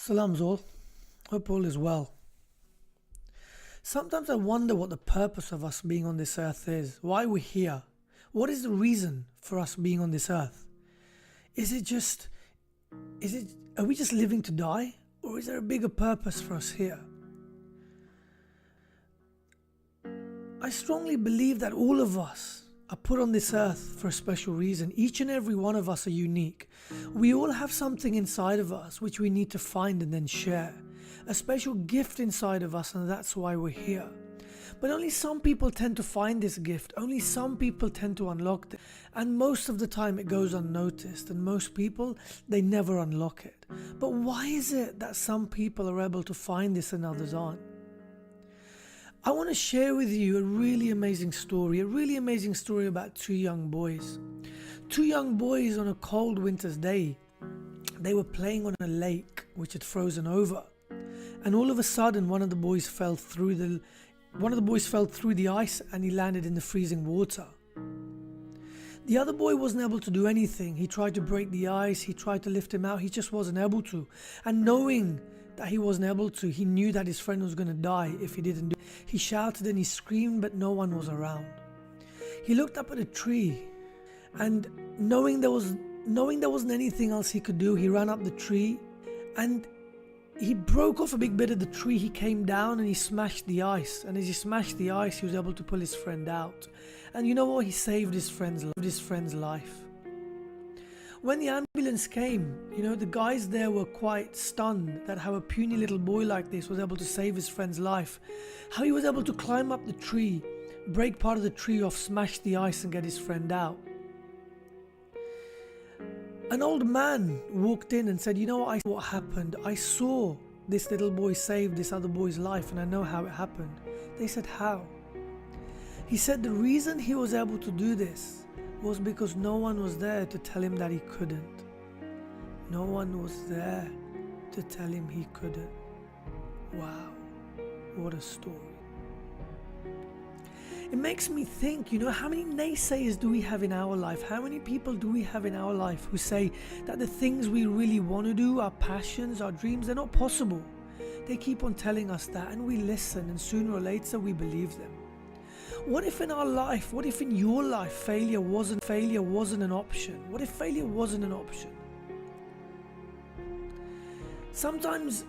Salams all. Hope all is well. Sometimes I wonder what the purpose of us being on this earth is, why we're here. What is the reason for us being on this earth? Are we just living to die? Or is there a bigger purpose for us here? I strongly believe that all of us are put on this earth for a special reason. Each and every one of us are unique. We all have something inside of us which we need to find and then share. A special gift inside of us, and that's why we're here. But only some people tend to find this gift. Only some people tend to unlock it. And most of the time it goes unnoticed. And most people, they never unlock it. But why is it that some people are able to find this and others aren't? I want to share with you a really amazing story about two young boys. Two young boys on a cold winter's day. They were playing on a lake which had frozen over. And all of a sudden one of the boys fell through the ice and he landed in the freezing water. The other boy wasn't able to do anything. He tried to break the ice, he tried to lift him out, he just wasn't able to. And knowing that he wasn't able to, he knew that his friend was going to die if he didn't do it. He shouted and he screamed, but no one was around. He looked up at a tree, and knowing there wasn't anything else he could do, he ran up the tree and he broke off a big bit of the tree. He came down and he smashed the ice, and as he smashed the ice, he was able to pull his friend out. And you know what? He saved his friend's life. When the ambulance came, the guys there were quite stunned that how a puny little boy like this was able to save his friend's life. How he was able to climb up the tree, break part of the tree off, smash the ice and get his friend out. An old man walked in and said, what happened? I saw this little boy save this other boy's life and I know how it happened. They said, how? He said the reason he was able to do this was because no one was there to tell him that he couldn't. No one was there to tell him he couldn't. Wow, what a story. It makes me think, how many naysayers do we have in our life? How many people do we have in our life who say that the things we really want to do, our passions, our dreams, they're not possible? They keep on telling us that, and we listen, and sooner or later we believe them. What if in our life, what if in your life failure wasn't an option? What if failure wasn't an option? Sometimes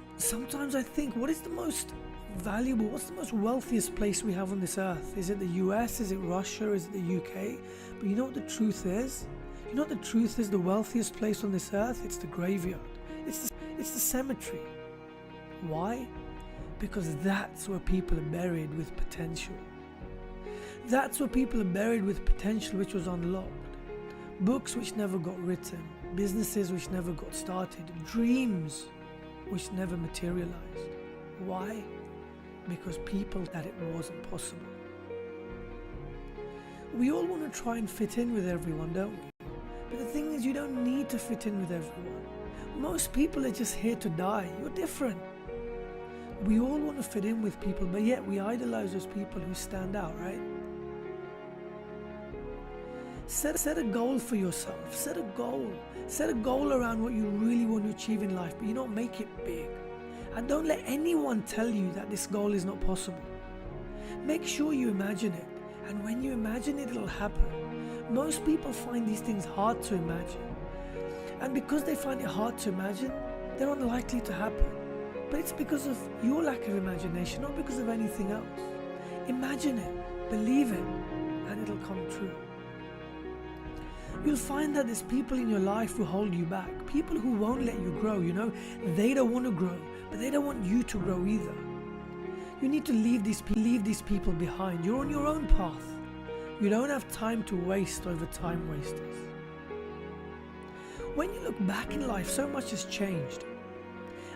I think, what is the most valuable, what's the most wealthiest place we have on this earth? Is it the US? Is it Russia? Is it the UK? But you know what the truth is? You know what the truth is? The wealthiest place on this earth? It's the graveyard. It's the cemetery. Why? Because that's where people are buried with potential. That's where people are buried with potential which was unlocked. Books which never got written. Businesses which never got started. Dreams which never materialized. Why? Because people that it wasn't possible. We all want to try and fit in with everyone, don't we? But the thing is, you don't need to fit in with everyone. Most people are just here to die. You're different. We all want to fit in with people, but yet we idolize those people who stand out, right? Set a goal for yourself. Set a goal. Set a goal around what you really want to achieve in life, but make it big. And don't let anyone tell you that this goal is not possible. Make sure you imagine it. And when you imagine it, it'll happen. Most people find these things hard to imagine. And because they find it hard to imagine, they're unlikely to happen. But it's because of your lack of imagination, not because of anything else. Imagine it, believe it, and it'll come true. You'll find that there's people in your life who hold you back. People who won't let you grow, They don't want to grow, but they don't want you to grow either. You need to leave these people behind. You're on your own path. You don't have time to waste over time wasters. When you look back in life, so much has changed.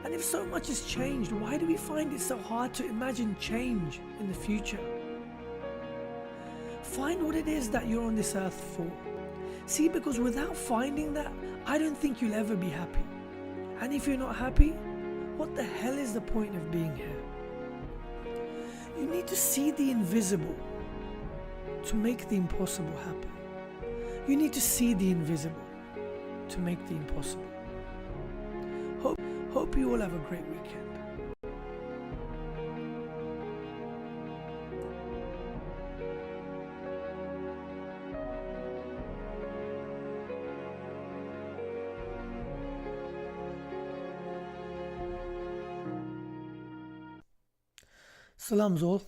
And if so much has changed, why do we find it so hard to imagine change in the future? Find what it is that you're on this earth for. See, because without finding that, I don't think you'll ever be happy. And if you're not happy, what the hell is the point of being here? You need to see the invisible to make the impossible happen. You need to see the invisible to make the impossible. Hope you all have a great weekend. Salams all.